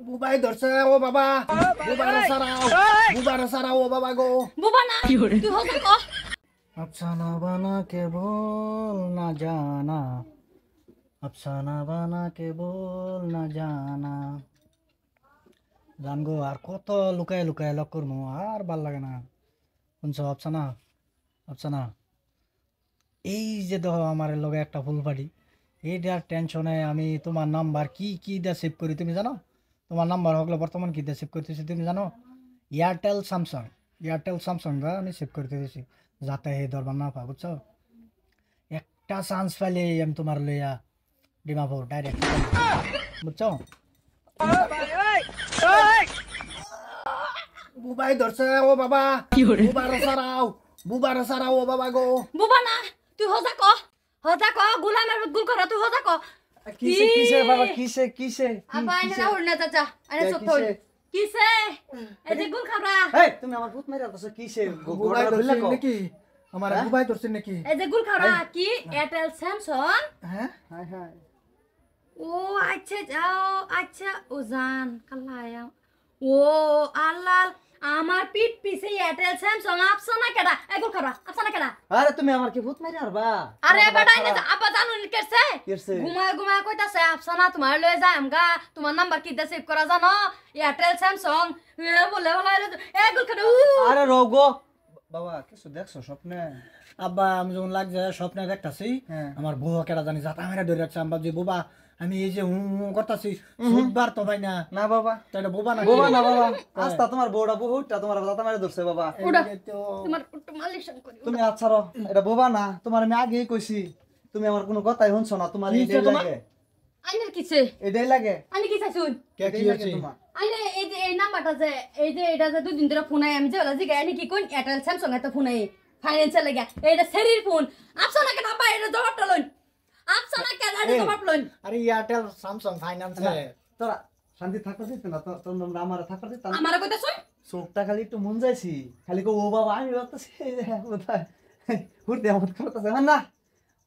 বুবাই ধরছে ও বাবা বুবারে সারাও ও বাবা গো বুবা না তুই হতে ক अफसाना बना के बोल ना जाना अफसाना बना के बोल ना जाना জানগো আর কত লুকায় লুকায় লক করবো আর ভাল লাগে না শুনছো আফসানা আফসানা এই যে দেখো আমার লগে একটা ফুল পাটি এইটার টেনশনে আমি তোমার নাম্বার কি কি দিয়ে সেভ করি তুমি জানো তোমার নাম্বার হকলে বর্তমান কি দিয়ে সেভ করতেছি তুমি জানো এয়ারটেল স্যামসাং দা আমি সেভ করতে দিয়েছি যাতে হে দরবার না পা বুঝছো একটা চান্স পাইলে আমি তোমার লইয়া ডিমাপুর ডাইরেক্ট বুঝছো বুবাই ধরছে ও বাবা বুবারে সারাও ও বাবা গো বুবা না তুই হতা ক গুলামের গুল করা তুই হতা ক কিসে কিসে বাবা কিসে কিসে আবা আইনা না উড়না চাচা আরে সব তোল কিসে এই যে গুল খাবরা এই তুমি আমার ভূত মেরে আছো কিসে বুবাই ধরছে নাকি আমার বুবাই ধরছে নাকি এই যে গুল খাবরা কি এয়ারটেল স্যামসাং হ্যাঁ হাই হাই ও আচ্ছা যাও আচ্ছা ও জান কালায়া ও আল্লাহ আমার পিট পিছে এয়ারটেল স্যামসাং আফসানা কেডা এই গুল খাবরা আফসানা কেডা আরে তুমি আমার কি ভূত মেরে আরবা আরে বেটা ইনে আব্বা জানো নি কেছে কেছে ঘুমায় ঘুমায় কইতাছে আফসানা তোমার লয়ে যাই আমগা তোমার নাম্বার কি দা সেভ করা জানো এয়ারটেল স্যামসাং এ বলে বলে এ গুল খাবরা আরে রগো বাবা কিছু দেখছো স্বপ্নে আব্বা আমি যখন লাগছে স্বপ্নে দেখতাছি আমার বউ কেডা জানি জাতা মেরে ধরে রাখছে আম্বা যে বাবা আমি এই যে করতাছি সুদবার তো ভাই না না বাবা তাইলে বাবা না বাবা আস্তা তোমার বউটা বহুতটা তোমার জাতা মেরে ধরছে বাবা তোমার একটু মালিশন করি তুমি আচ্ছা রো এটা বোবা না তোমার আমি আগেই কইছি তুমি আমার কোনো কথাই শুনছো না তোমার এটাই লাগে আইনের কিছে এটাই লাগে আইনে কি চাইছুন কে কি হচ্ছে তোমার আইনে এই যে এই নাম্বারটা যে এই যে এটা যে দুদিন ধরে ফোন আই আমি যে বলা জিগা আইনে কি কোন এয়ারটেল স্যামসাং এত ফোন আই ফাইন্যান্সিয়াল লাগা এইটা সেরির ফোন আফসানা কে বাবা এটা জবাবটা লইন আফসানা কে এটা জবাব লইন আরে এয়ারটেল স্যামসাং ফাইন্যান্স তোরা শান্তি থাকতে দিত না তোর নাম আমার থাকতে দিত না আমারে কইতা শুন চোখটা খালি একটু মন যাইছি খালি কো ও বাবা আমি ভাবতেছি কোথায় হুরতে আমার করতেছে না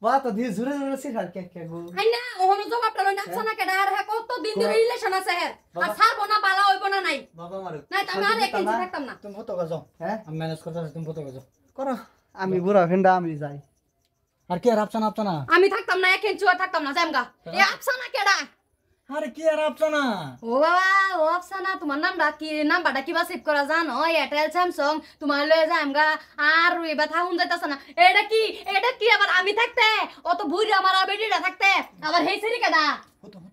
বা তো দিয়ে জুরে জুরে সিখার কে কে গো আইনা ওহনো জবাবটা লইন আফসানা কে আর হ্যাঁ কত দিন ধরে রিলেশন আছে হ্যাঁ আর ছাড়বো না বালা হইবো না নাই বাবা মারে না আমি আর এক ইঞ্চি থাকতাম না তুমি কত গাজো হ্যাঁ আমি ম্যানেজ করতেছি তুমি কত গাজো করো আমি বুড়া ফেন্ডা আমি যাই আর কি আর আফসানা আফসানা আমি থাকতাম না এক ইঞ্চি থাকতাম না জামগা এ আফসানা কেডা আরে কি আর আফসানা ও বাবা ও আফসানা তোমার নাম্বারটা কিবা সেভ করা জানো এয়ারটেল স্যামসাং তোমার লয়ে যায় আমগা আর এবার থাকুন যাইতাছে না এটা কি আবার আমি থাকতে অত বুড়ি আমার বেটিটা থাকতে আবার হেই সেরি কেডা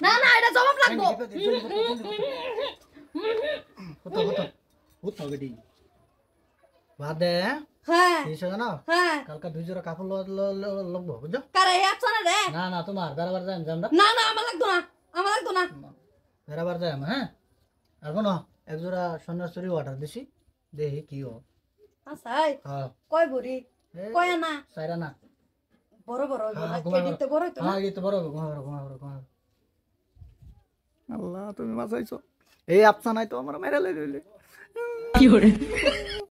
না না এটা জবাব লাগবো হতো হতো হতো বেটি বাদে হ্যাঁ কিছু জানো হ্যাঁ কালকা দুই জোড়া কাপড় লাগবো বুঝছো কারে এই আফসানা রে না না তোমার বেড়াবার যাই আমরা না না আমার লাগতো না বেড়াবার যাই হ্যাঁ আর কোনো এক জোড়া সন্ন্যাসী অর্ডার দিছি দেখি কি ও আচ্ছা হ্যাঁ কয় বুড়ি কয় না সাইরা না বড় বড় হ্যাঁ, কেডিট তো বড় তো না হ্যাঁ এই তো বড় ঘুমাবো আল্লাহ তুমি বাঁচাইছো এই আফসানাই তো আমার মেরে লইলে কি